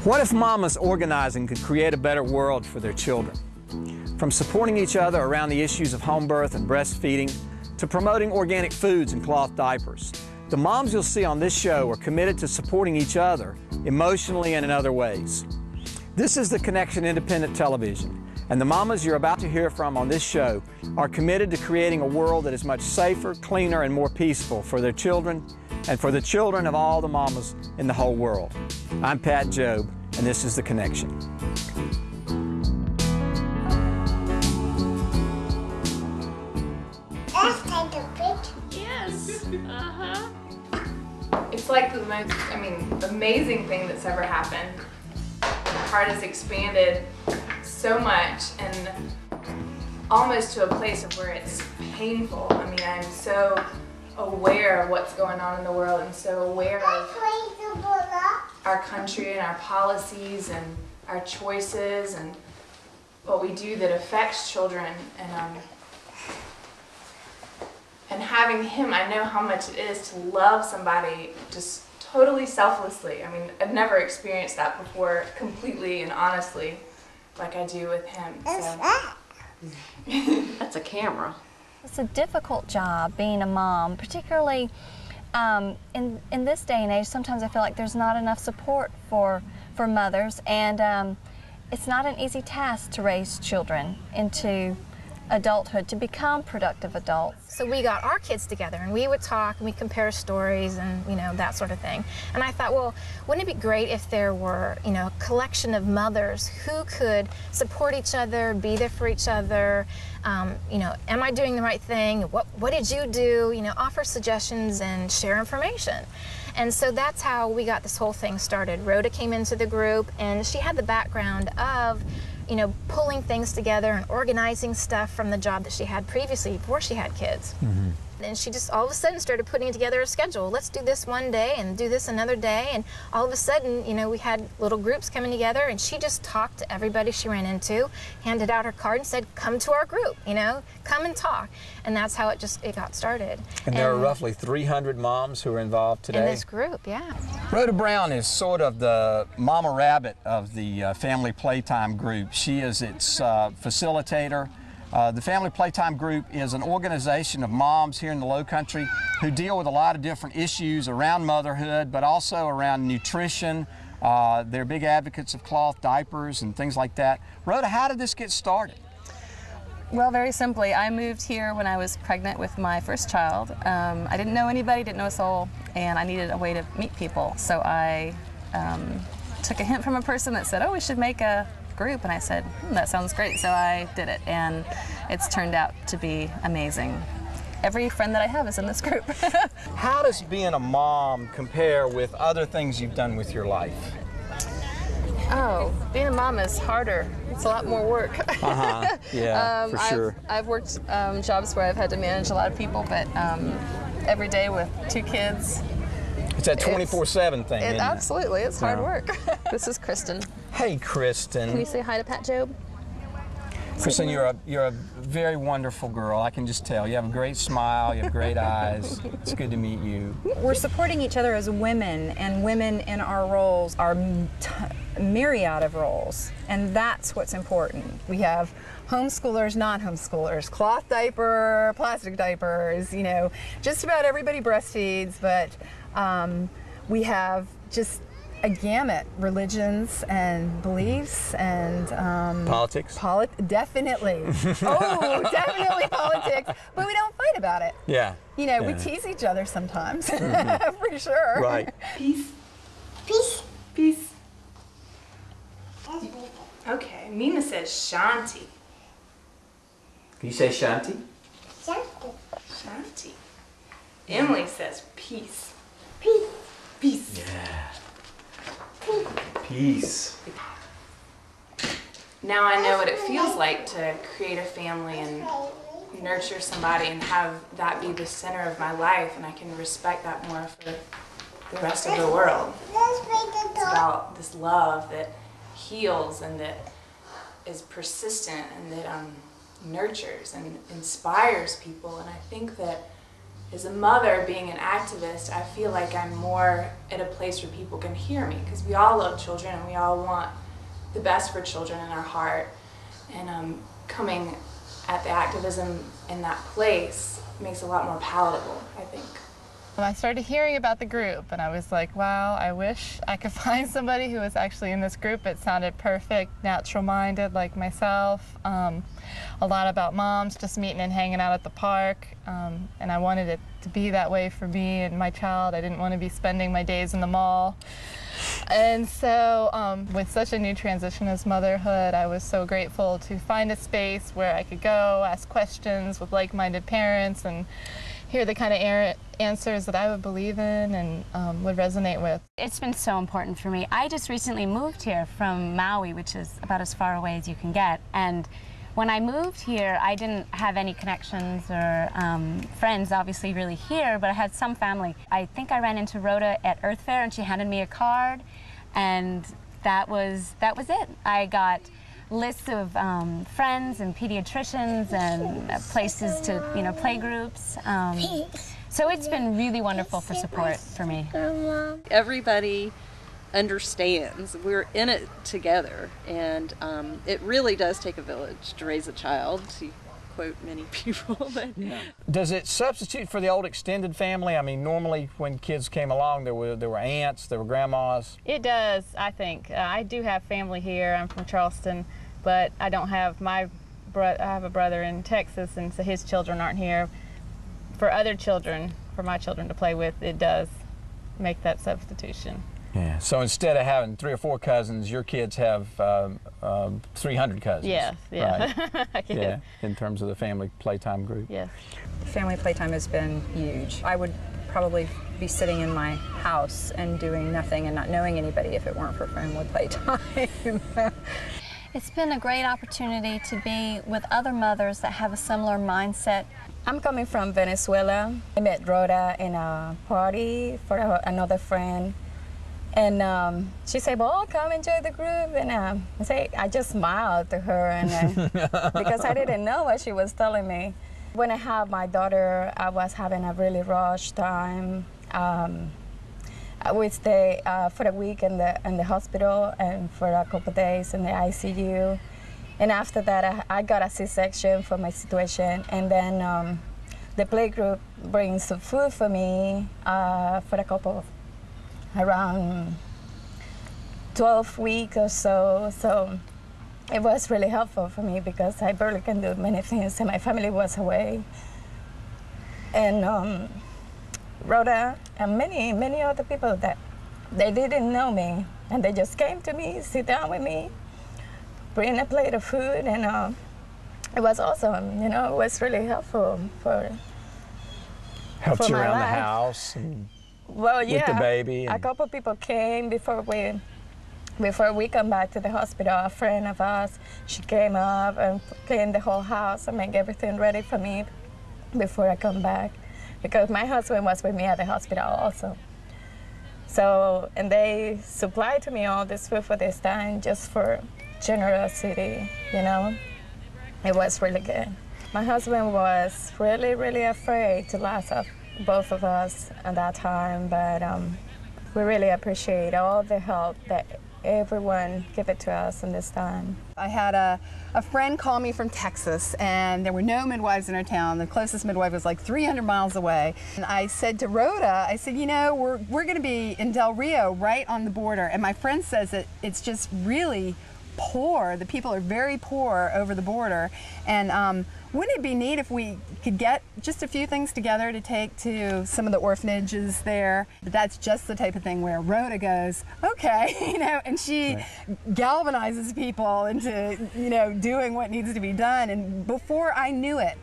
What if mamas organizing could create a better world for their children? From supporting each other around the issues of home birth and breastfeeding to promoting organic foods and cloth diapers, the moms you'll see on this show are committed to supporting each other emotionally and in other ways. This is The Connection Independent Television, and the mamas you're about to hear from on this show are committed to creating a world that is much safer, cleaner, and more peaceful for their children and for the children of all the mamas in the whole world. I'm Pat Jobe, and this is The Connection. Yes. It's like the most, amazing thing that's ever happened. My heart has expanded so much and almost to a place of where it's painful. I'm so aware of what's going on in the world and so aware of our country and our policies and our choices and what we do that affects children. And having him, I know how much it is to love somebody just totally selflessly. I've never experienced that before completely and honestly like I do with him. So. That's a camera. It's a difficult job being a mom, particularly in this day and age. Sometimes I feel like there's not enough support for mothers, and it's not an easy task to raise children into adulthood, to become productive adults. So we got our kids together and we would talk and we compare stories and that sort of thing. And I thought, well, wouldn't it be great if there were a collection of mothers who could support each other, be there for each other, am I doing the right thing? What did you do? Offer suggestions and share information. And so that's how we got this whole thing started. Rhoda came into the group and she had the background of pulling things together and organizing stuff from the job that she had previously before she had kids. Mm-hmm. And she just all of a sudden started putting together a schedule. Let's do this one day and do this another day. And all of a sudden, we had little groups coming together and she just talked to everybody she ran into, handed out her card and said, come to our group, come and talk. And that's how it got started. And there are roughly 300 moms who are involved today? In this group, yeah. Rhoda Brown is sort of the mama rabbit of the Family Playtime group. She is its facilitator. The Family Playtime Group is an organization of moms here in the Low Country who deal with a lot of different issues around motherhood, but also around nutrition. They're big advocates of cloth diapers and things like that. Rhoda, how did this get started? Well, very simply, I moved here when I was pregnant with my first child. I didn't know anybody, didn't know a soul, and I needed a way to meet people. So I took a hint from a person that said, oh, we should make a group, and I said, that sounds great, so I did it, and it's turned out to be amazing. Every friend that I have is in this group. How does being a mom compare with other things you've done with your life? Oh, being a mom is harder. It's a lot more work. Yeah, for sure. I've worked jobs where I've had to manage a lot of people, but every day with 2 kids, it's that 24/7 thing, isn't it? Absolutely, it's hard work. This is Kristen. Hey, Kristen. Can you say hi to Pat Jobe? Kristen, you're a very wonderful girl. I can just tell. You have a great smile. You have great eyes. It's good to meet you. We're supporting each other as women, and women in our roles are myriad of roles, and that's what's important. We have homeschoolers, non-homeschoolers, cloth diaper, plastic diapers, just about everybody breastfeeds, but we have just a gamut, religions and beliefs and politics. Definitely. Oh, definitely politics. But we don't fight about it. Yeah. We tease each other sometimes, for sure. Right. Peace. Peace. Peace. Okay, Mina says Shanti. Can you say Shanti? Shanti. Emily says peace. Peace. Peace. Yeah. Peace. Now I know what it feels like to create a family and nurture somebody and have that be the center of my life, and I can respect that more for the rest of the world. It's about this love that heals and that is persistent and that nurtures and inspires people, and I think that as a mother, being an activist, I feel like I'm more at a place where people can hear me, because we all love children and we all want the best for children in our heart. And coming at the activism in that place makes it a lot more palatable, I think. When I started hearing about the group, and I was like, wow, I wish I could find somebody who was actually in this group. It sounded perfect, natural-minded like myself, a lot about moms just meeting and hanging out at the park, and I wanted it to be that way for me and my child. I didn't want to be spending my days in the mall. And so with such a new transition as motherhood, I was so grateful to find a space where I could go, ask questions with like-minded parents, and hear the kind of answers that I would believe in and would resonate with. It's been so important for me. I just recently moved here from Maui, which is about as far away as you can get. And when I moved here, I didn't have any connections or friends, obviously, really here, but I had some family. I think I ran into Rhoda at Earth Fair, and she handed me a card, and that was it. I got lists of friends and pediatricians and places to, play groups. So it's been really wonderful for support for me. Everybody understands we're in it together, and it really does take a village to raise a child, to quote many people. But yeah. Does it substitute for the old extended family? I mean, normally when kids came along, there were aunts, there were grandmas. It does, I think. I do have family here. I'm from Charleston, but I don't have I have a brother in Texas, and so his children aren't here. For other children, for my children to play with, it does make that substitution. Yeah. So instead of having 3 or 4 cousins, your kids have 300 cousins. Yes. Yeah. Right? Yeah. In terms of the family playtime group. Yes. Family playtime has been huge. I would probably be sitting in my house and doing nothing and not knowing anybody if it weren't for family playtime. It's been a great opportunity to be with other mothers that have a similar mindset. I'm coming from Venezuela. I met Rhoda in a party for another friend. And she said, well, come enjoy the group. And I just smiled to her and because I didn't know what she was telling me. When I had my daughter, I was having a really rush time. I would stay for a week in the hospital and for a couple of days in the ICU. And after that, I got a C-section for my situation. And then the playgroup brings some food for me for a couple of around 12 weeks or so. So it was really helpful for me because I barely can do many things and my family was away. And Rhoda and many other people that they didn't know me and they just came to me, sit down with me, bring a plate of food, and it was awesome. It was really helpful for helped you my around life. the house. And well, yeah, with the baby. A couple people came before we come back to the hospital. A friend of ours, she came up and cleaned the whole house and make everything ready for me before I come back, because my husband was with me at the hospital also. So, and they supplied to me all this food for this time just for generosity, It was really good. My husband was really, really afraid to lose both of us at that time, but we really appreciate all the help that everyone gave it to us in this time. I had a friend call me from Texas, and there were no midwives in our town. The closest midwife was like 300 miles away. And I said to Rhoda, I said, we're going to be in Del Rio, right on the border. And my friend says that it's just really poor. The people are very poor over the border. And wouldn't it be neat if we could get just a few things together to take to some of the orphanages there? But that's just the type of thing where Rhoda goes, okay, and she galvanizes people into, doing what needs to be done. And before I knew it,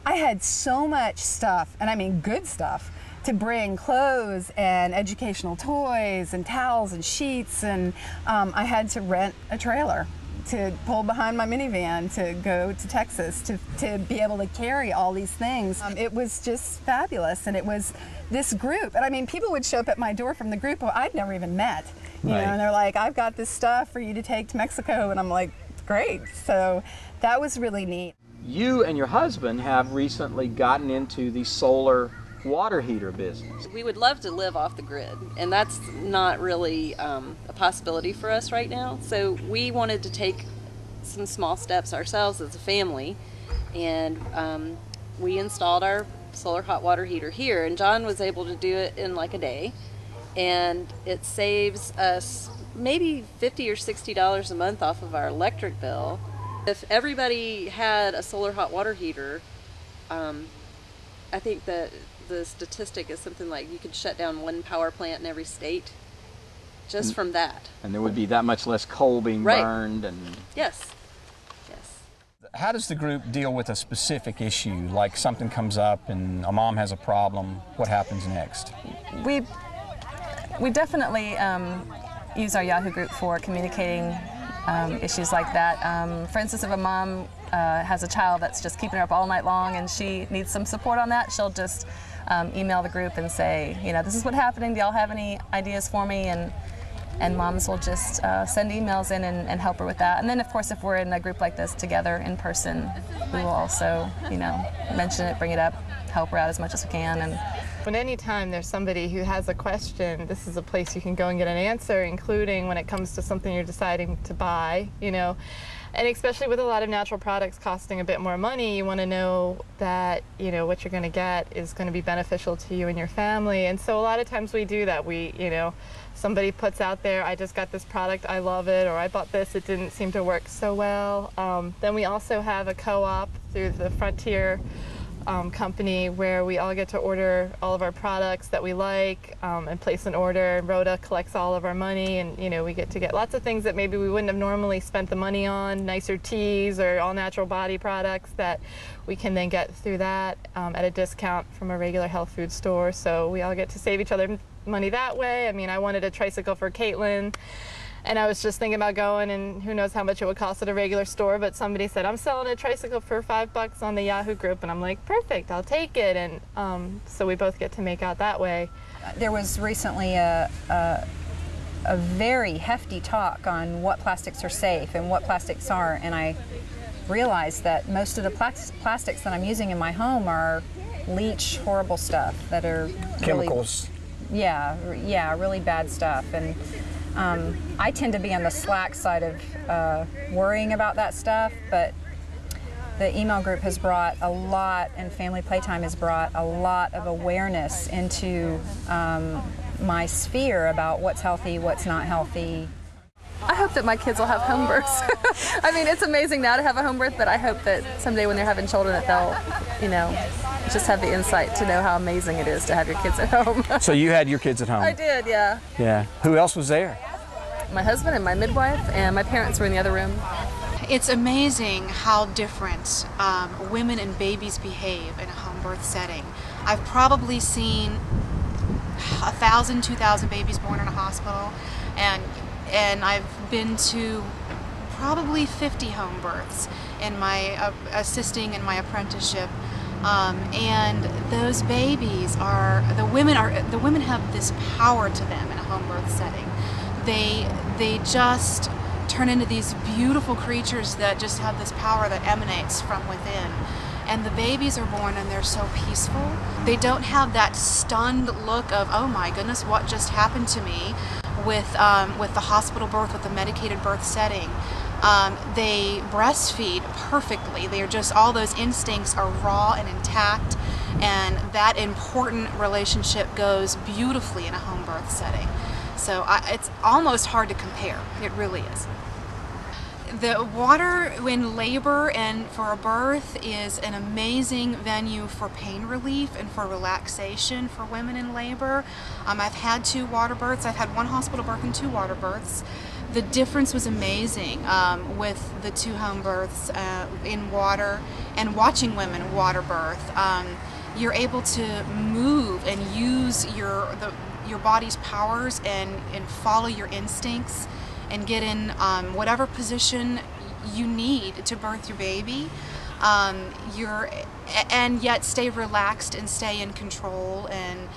I had so much stuff, and I mean good stuff, to bring clothes and educational toys and towels and sheets, and I had to rent a trailer to pull behind my minivan to go to Texas to be able to carry all these things. It was just fabulous, and it was this group. And I mean, people would show up at my door from the group who I'd never even met, and they're like, I've got this stuff for you to take to Mexico, and I'm like, great. So that was really neat. You and your husband have recently gotten into the solar water heater business. We would love to live off the grid, and that's not really a possibility for us right now. So we wanted to take some small steps ourselves as a family, and we installed our solar hot water heater here, and John was able to do it in like a day, and it saves us maybe $50 or $60 a month off of our electric bill. If everybody had a solar hot water heater, I think that the statistic is something like you could shut down one power plant in every state just from that. And there would be that much less coal being burned. And Yes. Yes. how does the group deal with a specific issue, like something comes up and a mom has a problem? What happens next? We definitely use our Yahoo group for communicating issues like that. For instance, if a mom has a child that's just keeping her up all night long and she needs some support on that, she'll just email the group and say, you know, this is what's happening. Do y'all have any ideas for me? And moms will just send emails in and help her with that. And then, of course, if we're in a group like this together in person, we will also, you know, mention it, bring it up, help her out as much as we can. And When anytime there's somebody who has a question, this is a place you can go and get an answer, including when it comes to something you're deciding to buy, you know. And especially with a lot of natural products costing a bit more money, you want to know that, you know, what you're going to get is going to be beneficial to you and your family. And so a lot of times we do that. We, you know, somebody puts out there, I just got this product, I love it, or I bought this, it didn't seem to work so well. Then we also have a co-op through the Frontier company where we all get to order all of our products that we like and place an order, and Rhoda collects all of our money, and you know, we get to get lots of things that maybe we wouldn't have normally spent the money on, nicer teas or all natural body products that we can then get through that at a discount from a regular health food store. So we all get to save each other money that way. I mean, I wanted a tricycle for Caitlin, and I was just thinking about going, and who knows how much it would cost at a regular store, but somebody said, I'm selling a tricycle for $5 on the Yahoo group, and I'm like, perfect, I'll take it. And so we both get to make out that way. There was recently a very hefty talk on what plastics are safe and what plastics aren't, and I realized that most of the plastics that I'm using in my home are leach, horrible stuff that are Chemicals. Yeah, really bad stuff. And I tend to be on the slack side of worrying about that stuff, but the email group has brought a lot, and Family Playtime has brought a lot of awareness into my sphere about what's healthy, what's not healthy. I hope that my kids will have home births. I mean, it's amazing now to have a home birth, but I hope that someday when they're having children that they'll, you know, just have the insight to know how amazing it is to have your kids at home. So you had your kids at home? I did, yeah. Yeah. Who else was there? My husband and my midwife, and my parents were in the other room. It's amazing how different women and babies behave in a home birth setting. I've probably seen 1,000, 2,000 babies born in a hospital, and I've been to probably 50 home births in my assisting in my apprenticeship. And those babies the women have this power to them in a home birth setting. They just turn into these beautiful creatures that just have this power that emanates from within. And the babies are born and they're so peaceful. They don't have that stunned look of, oh my goodness, what just happened to me with the hospital birth, with the medicated birth setting. They breastfeed perfectly. They're just, all those instincts are raw and intact, and that important relationship goes beautifully in a home birth setting. So it's almost hard to compare. It really is. The water in labor and for a birth is an amazing venue for pain relief and for relaxation for women in labor. I've had 2 water births. I've had 1 hospital birth and 2 water births. The difference was amazing with the 2 home births in water and watching women water birth. You're able to move and use your body's powers and follow your instincts and get in whatever position you need to birth your baby. You're and yet stay relaxed and stay in control and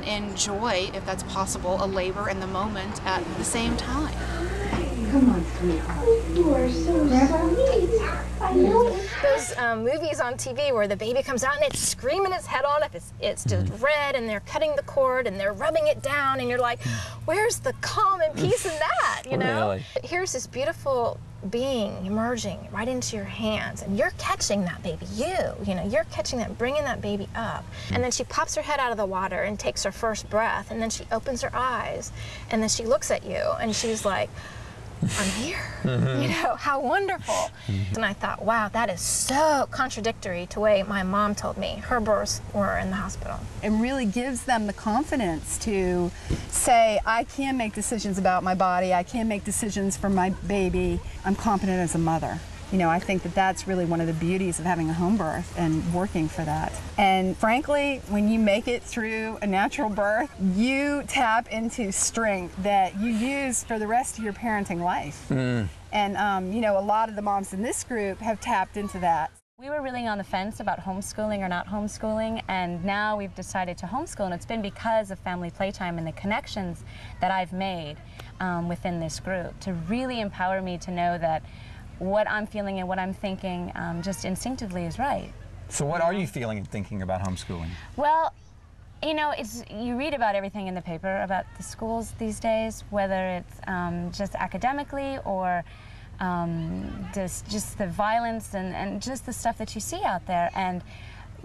enjoy, if that's possible, a labor and the moment at the same time. Come on, sweetheart. You are so sweet. I know. Those movies on TV where the baby comes out and it's screaming its head off, it's just red, and they're cutting the cord and they're rubbing it down, and you're like, where's the calm and peace in that, you know? Really? Here's this beautiful being emerging right into your hands, and you're catching that baby, you know, you're catching that, bringing that baby up. And then she pops her head out of the water and takes her first breath, and then she opens her eyes, and then she looks at you, and she's like, I'm here. You know, how wonderful. And I thought, wow, that is so contradictory to the way my mom told me her births were in the hospital. It really gives them the confidence to say, I can make decisions about my body, I can make decisions for my baby, I'm competent as a mother. You know, I think that that's really one of the beauties of having a home birth and working for that. And frankly, when you make it through a natural birth, you tap into strength that you use for the rest of your parenting life. And, you know, a lot of the moms in this group have tapped into that. We were really on the fence about homeschooling or not homeschooling, and now we've decided to homeschool, and it's been because of family playtime and the connections that I've made within this group to really empower me to know that what I'm feeling and what I'm thinking just instinctively is right. So what are you feeling and thinking about homeschooling? Well, you know, you read about everything in the paper about the schools these days, whether it's just academically or just the violence and just the stuff that you see out there. And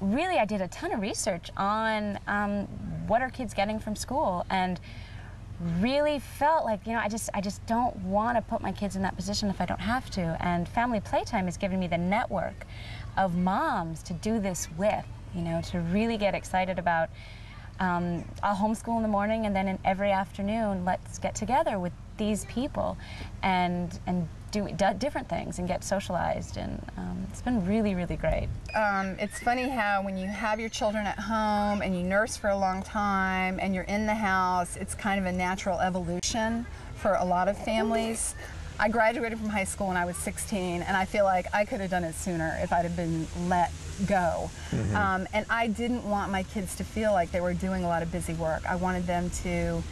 really, I did a ton of research on what are kids getting from school, and really felt like, you know, I just don't want to put my kids in that position if I don't have to. And Family Playtime has given me the network of moms to do this with, you know, to really get excited about I'll homeschool in the morning, and then in every afternoon, let's get together with these people and do different things and get socialized, and it's been really, really great. It's funny how when you have your children at home and you nurse for a long time and you're in the house, it's kind of a natural evolution for a lot of families. I graduated from high school when I was 16, and I feel like I could have done it sooner if I'd have been let go. And I didn't want my kids to feel like they were doing a lot of busy work. I wanted them to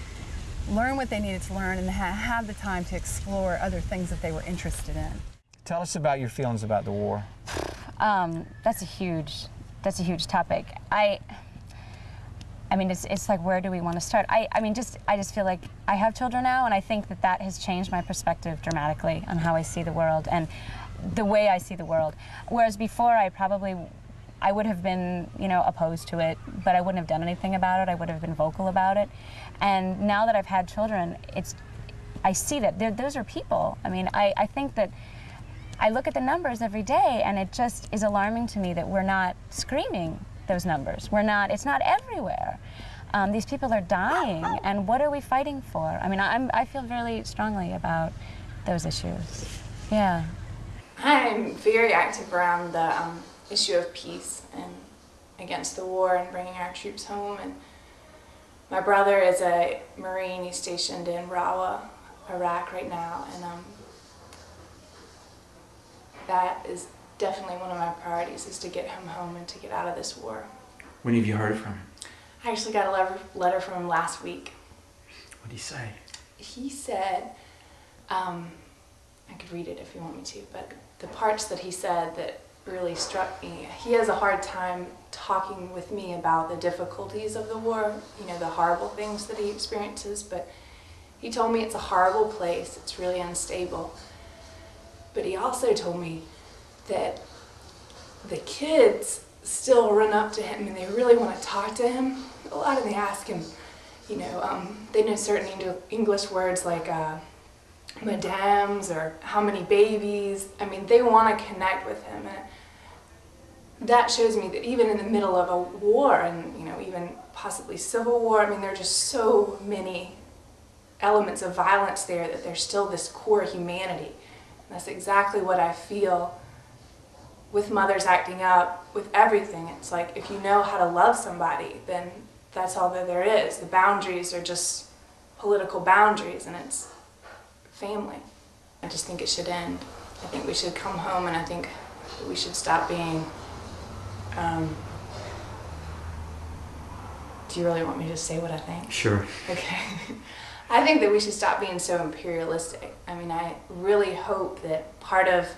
learn what they needed to learn and have the time to explore other things that they were interested in. Tell us about your feelings about the war. That's a huge topic. I mean, it's like, where do we want to start? I just feel like I have children now, and I think that has changed my perspective dramatically on how I see the world and the way I see the world. Whereas before, I would have been, you know, opposed to it, but I wouldn't have done anything about it. I would have been vocal about it. And now that I've had children, I see that those are people. I mean, I think that I look at the numbers every day, and it just is alarming to me that we're not screaming those numbers. It's not everywhere. These people are dying, and what are we fighting for? I mean, I feel really strongly about those issues. Yeah. I'm very active around the issue of peace and against the war and bringing our troops home. And my brother is a Marine. He's stationed in Rawa, Iraq right now, and that is definitely one of my priorities, is to get him home and to get out of this war. When have you heard from him? I actually got a letter from him last week. What did he say? He said, I could read it if you want me to, but the parts that he said that really struck me, he has a hard time talking with me about the difficulties of the war, you know, the horrible things that he experiences, but he told me it's a horrible place, it's really unstable. But he also told me that the kids still run up to him and they really want to talk to him. A lot of them ask him, you know, they know certain English words like madames or how many babies. I mean, they want to connect with him. And that shows me that even in the middle of a war, and, you know, even possibly civil war, I mean, there are just so many elements of violence there that there's still this core humanity. And that's exactly what I feel with mothers acting up, with everything. It's like, if you know how to love somebody, then that's all that there is. The boundaries are just political boundaries, and it's family. I just think it should end. I think we should come home, and I think we should stop being Do you really want me to say what I think? Sure. Okay. I think that we should stop being so imperialistic. I mean, I really hope that part of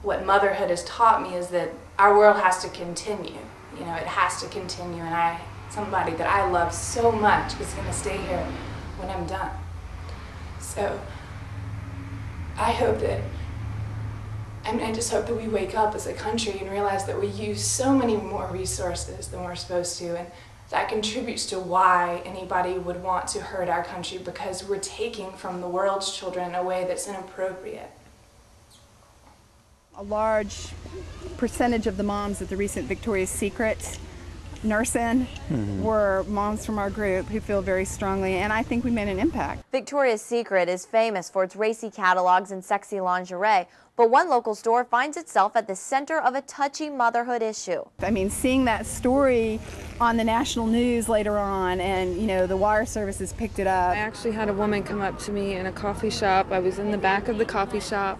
what motherhood has taught me is that our world has to continue. You know, it has to continue, and somebody that I love so much is going to stay here when I'm done. So I hope that, I just hope that we wake up as a country and realize that we use so many more resources than we're supposed to, and that contributes to why anybody would want to hurt our country, because we're taking from the world's children in a way that's inappropriate. A large percentage of the moms at the recent Victoria's Secret nurse-in were moms from our group who feel very strongly, and I think we made an impact. Victoria's Secret is famous for its racy catalogs and sexy lingerie, but one local store finds itself at the center of a touchy motherhood issue. I mean, seeing that story on the national news later on, and you know, the wire services picked it up. I actually had a woman come up to me in a coffee shop. I was in the back of the coffee shop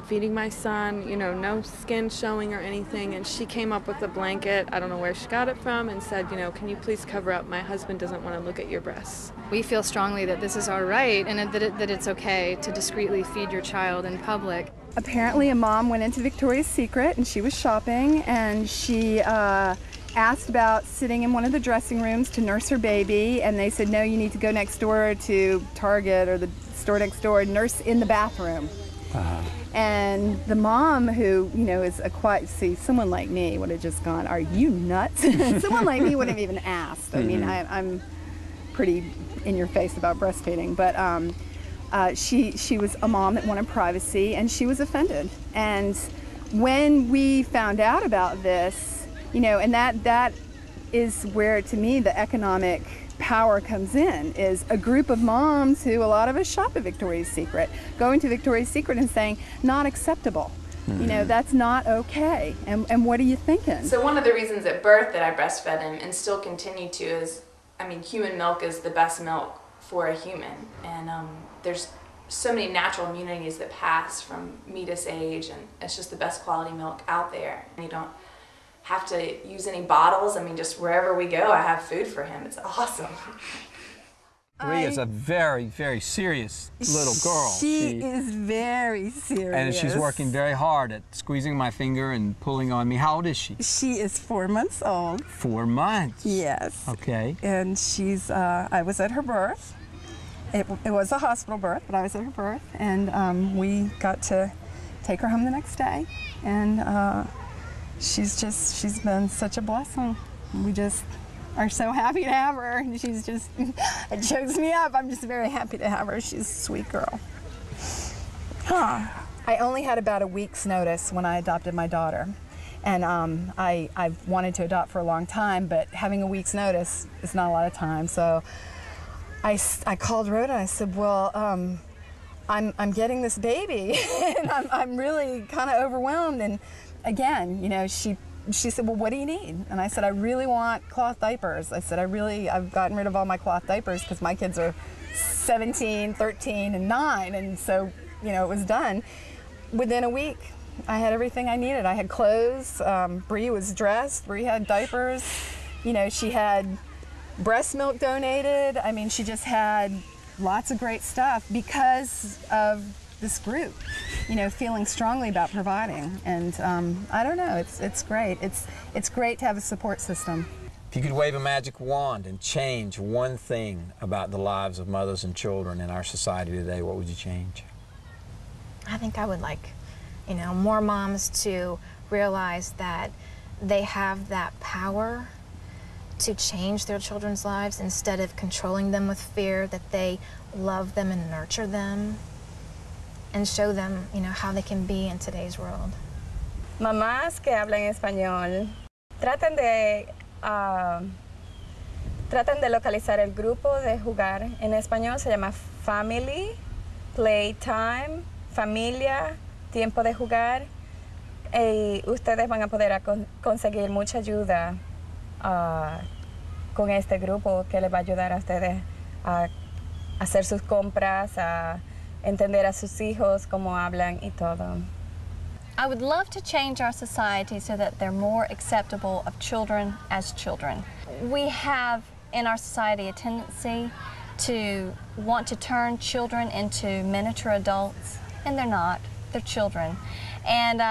feeding my son, you know, no skin showing or anything, and she came up with a blanket, I don't know where she got it from, and said, you know, can you please cover up? My husband doesn't want to look at your breasts. We feel strongly that this is our right, and that it's okay to discreetly feed your child in public. Apparently a mom went into Victoria's Secret and she was shopping, and she asked about sitting in one of the dressing rooms to nurse her baby, and they said, no, you need to go next door to Target or the store next door and nurse in the bathroom. And the mom, who, you know, is someone like me would have just gone, are you nuts? Someone like me wouldn't have even asked. I mean, I'm pretty in your face about breastfeeding, but she was a mom that wanted privacy, and she was offended. And when we found out about this, you know, and that is where, to me, the economic power comes in, is a group of moms who, a lot of us shop at Victoria's Secret, going to Victoria's Secret and saying, not acceptable. You know, that's not okay. And what are you thinking? So one of the reasons at birth that I breastfed him and still continue to is, I mean, human milk is the best milk for a human. And there's so many natural immunities that pass from meatus age, and it's just the best quality milk out there. And you don't have to use any bottles. I mean, just wherever we go, I have food for him. It's awesome. Bree is a very, very serious little girl. She is very serious. And she's working very hard at squeezing my finger and pulling on me. How old is she? She is 4 months old. 4 months? Yes. Okay. And she's, I was at her birth. It was a hospital birth, but I was at her birth. And we got to take her home the next day. And she's been such a blessing. We just are so happy to have her, and she's just, it chokes me up. I'm just very happy to have her. She's a sweet girl. I only had about a week's notice when I adopted my daughter, and I've wanted to adopt for a long time, but having a week's notice is not a lot of time. So I called Rhoda and I said, well, I'm getting this baby, and I'm really kind of overwhelmed. And again, you know, she said, well, what do you need? And I said, I really want cloth diapers. I said, I've gotten rid of all my cloth diapers because my kids are 17, 13, and 9. And so, you know, it was done. Within a week, I had everything I needed. I had clothes. Bree was dressed. Bree had diapers. You know, she had breast milk donated. I mean, she just had lots of great stuff because of this group, you know, feeling strongly about providing. And I don't know, it's great. It's great to have a support system. If you could wave a magic wand and change one thing about the lives of mothers and children in our society today, what would you change? I think I would like, you know, more moms to realize that they have that power to change their children's lives instead of controlling them with fear, that they love them and nurture them, and show them, you know, how they can be in today's world. Mamás que hablan español, traten de localizar el grupo de jugar. En español se llama family, playtime, familia, tiempo de jugar. Y ustedes van a poder conseguir mucha ayuda con este grupo que les va a ayudar a ustedes a hacer sus compras, a entender a sus hijos, cómo hablan y todo. I would love to change our society so that they're more acceptable of children as children. We have in our society a tendency to want to turn children into miniature adults, and they're not. They're children. And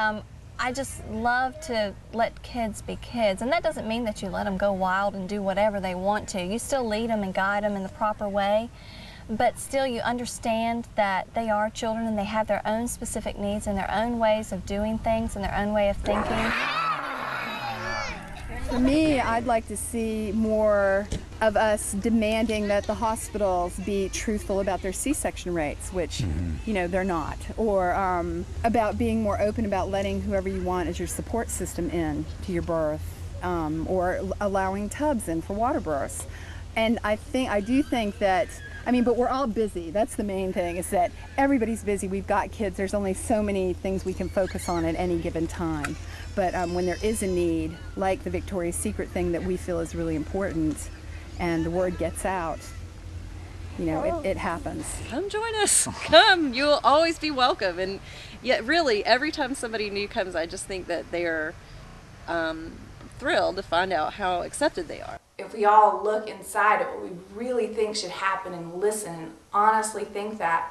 I just love to let kids be kids, and that doesn't mean that you let them go wild and do whatever they want to. You still lead them and guide them in the proper way, but still you understand that they are children and they have their own specific needs and their own ways of doing things and their own way of thinking. For me, I'd like to see more of us demanding that the hospitals be truthful about their C-section rates, which, you know, they're not. Or about being more open about letting whoever you want as your support system in to your birth, or allowing tubs in for water births. And I do think that, I mean, but we're all busy. That's the main thing, is that everybody's busy. We've got kids. There's only so many things we can focus on at any given time. But when there is a need, like the Victoria's Secret thing that we feel is really important, and the word gets out, you know, it happens. Come join us. Come. You'll always be welcome. And yet, really, every time somebody new comes, I just think that they're thrilled to find out how accepted they are. If we all look inside at what we really think should happen and listen and honestly think that,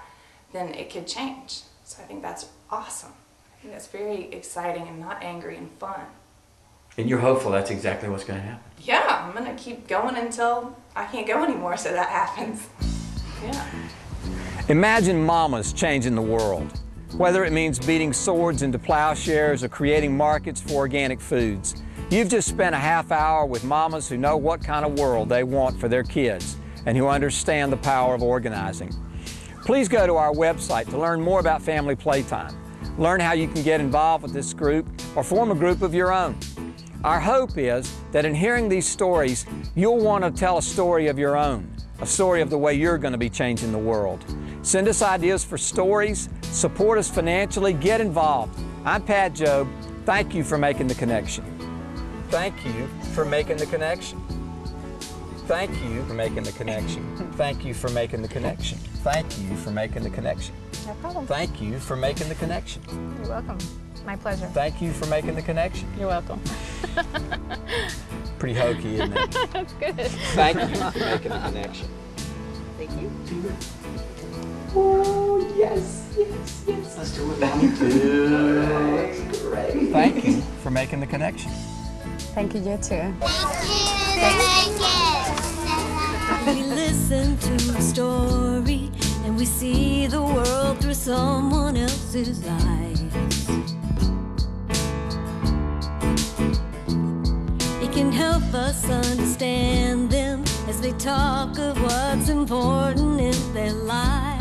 then it could change. So I think that's awesome. I think that's very exciting and not angry and fun. And you're hopeful that's exactly what's going to happen. Yeah, I'm going to keep going until I can't go anymore so that happens. Yeah. Imagine mamas changing the world. Whether it means beating swords into plowshares or creating markets for organic foods, you've just spent a half hour with mamas who know what kind of world they want for their kids and who understand the power of organizing. Please go to our website to learn more about Family Playtime. Learn how you can get involved with this group or form a group of your own. Our hope is that in hearing these stories, you'll want to tell a story of your own, a story of the way you're going to be changing the world. Send us ideas for stories, support us financially, get involved. I'm Pat Jobe. Thank you for making the connection. Thank you for making the connection. Thank you for making the connection. Thank you for making the connection. Thank you for making the connection. No problem. Thank you for making the connection. You're welcome. My pleasure. Thank you for making the connection. You're welcome. Pretty hokey, isn't it? That's good. Thank you for making the connection. Thank you. Oh, yes, yes, yes. Let's do it down too. All right, great. Thank you for making the connection. Thank you, you too. We listen to a story and we see the world through someone else's eyes. It can help us understand them as they talk of what's important in their lives.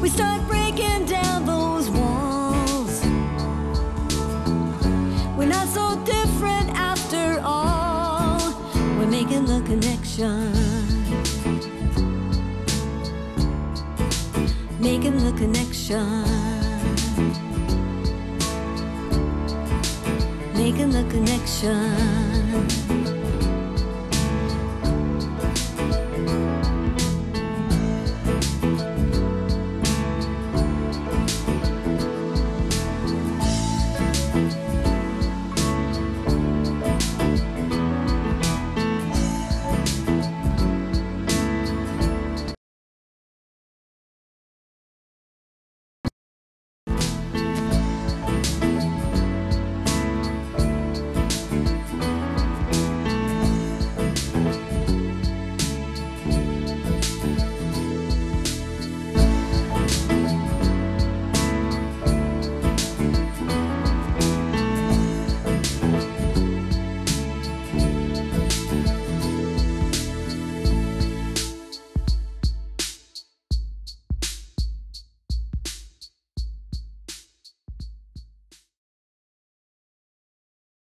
We start breaking down those walls. We're not so different after all. We're making the connection. Making the connection. Making the connection.